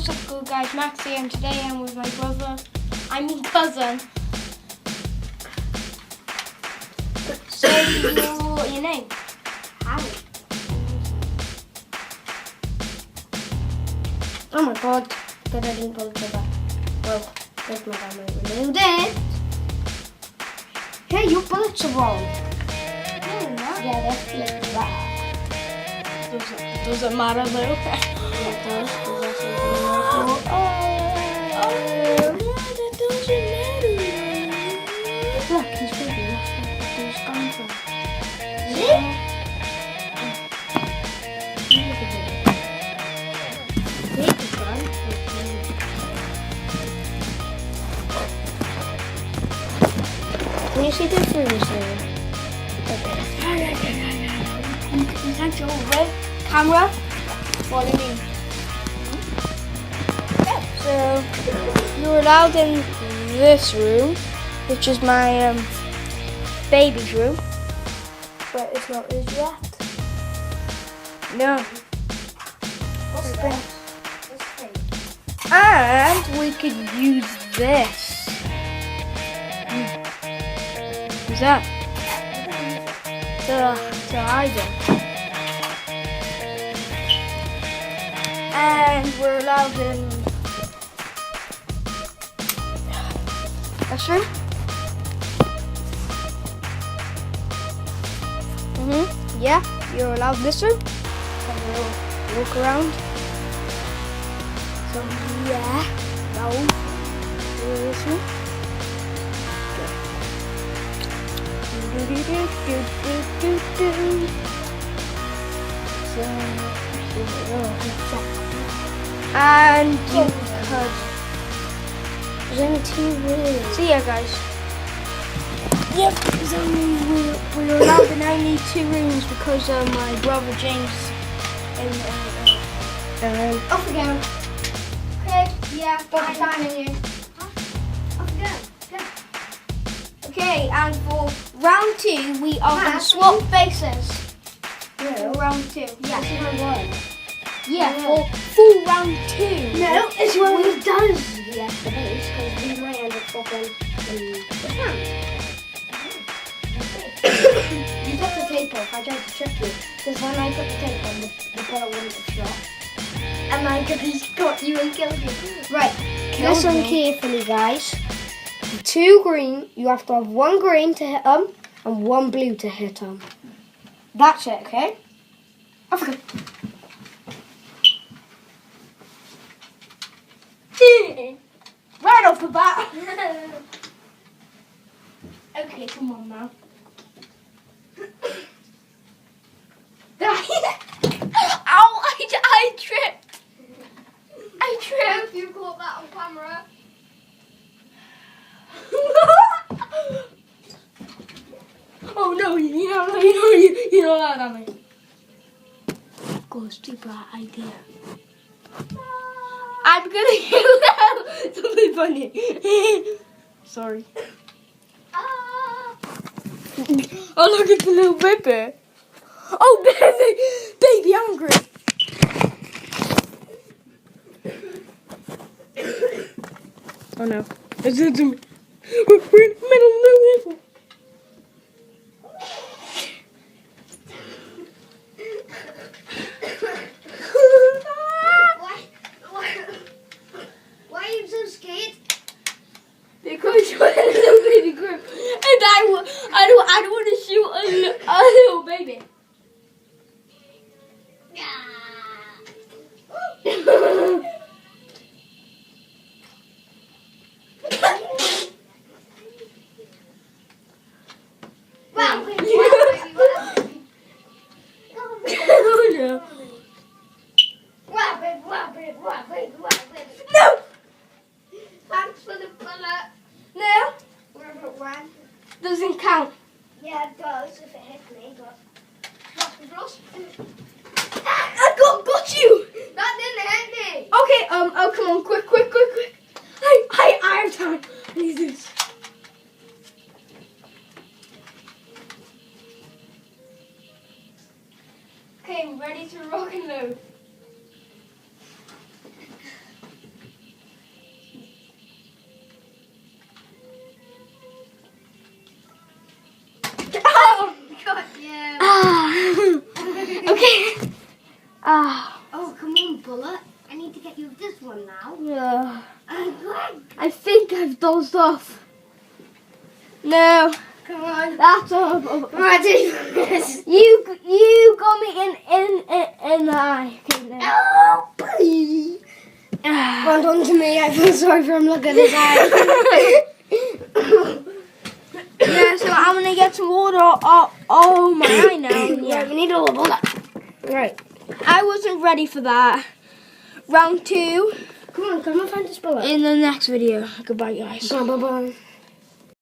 What's up, good guys? Max here, and today I'm with my brother. I mean cousin. Say your name. Harry. Oh my god, that I didn't pull it back. Well, there's my camera. Reload it. Hey, your bullets are wrong. No, they're not. Yeah, they're flipped back. Doesn't matter though. It does. Oh, that doesn't matter. Look, he's bigger. That's where he's gone from. See? Look at him. Big gun. Can you see the through this thing? You can't show red camera. What do you mean? So you're allowed in this room, which is my baby's room, but it's not his yet. No. What's this? And we could use this. What's that? To hide him. And we're allowed in this room. Yeah, you're allowed in this room. And we'll walk around. So yeah, now we're in this room. And you could. There's only 2 rooms. So yeah, guys. Yep, we're allowed in only 2 rooms because my brother James and Off we go. okay, yeah, Got time in here. Off we go. Go. okay, and for round 2 we are going Matt, to swap faces. For No. round 2. Yeah, this is round 1. Yeah, Yeah. for full round 2. No, it's when we does the extra base because we might end up swapping the fan. You took the tape off. I tried to trick you because when I put the tape on, the bullet wouldn't have shot. And I could have got you and killed you. Right, Killed listen me. carefully, guys. 2 green. You have to have 1 green to hit them and 1 blue to hit them. That's it, okay? Off we go. Right off the bat. Okay, come on now. Ow! I tripped. I tripped. You caught that on camera. Oh no! You know that on me. Ghosty brat idea. I'm gonna kill them. Something funny. Sorry. Oh, look at the little baby. Oh, baby hungry. Oh no. It's me. We're in the middle of nowhere. Why are you so scared? Because you're a little baby girl, and I don't want to shoot a little baby. Oh no! No! Thanks for the bullet. No! Wherever it went. Doesn't count. Yeah, it does if it hit me, but. Lost. I got you! That didn't hit me. Okay, oh come on, quick. I have time. I need this. Okay, ready to rock and load. Ah. Oh, come on, Bullet. I need to get you this one now. Yeah. I think I've dozed off. No. Come on. That's all. Ready? You got me in the eye. Okay, then. Oh, please. Hold on to me. I feel sorry for him. Look at his eye. Yeah, so I'm gonna get some water all my eye now. Yeah, we need a little bullet. Right. I wasn't ready for that. Round 2 Come on, find this bullet. in the next video. Goodbye, guys. Bye-bye.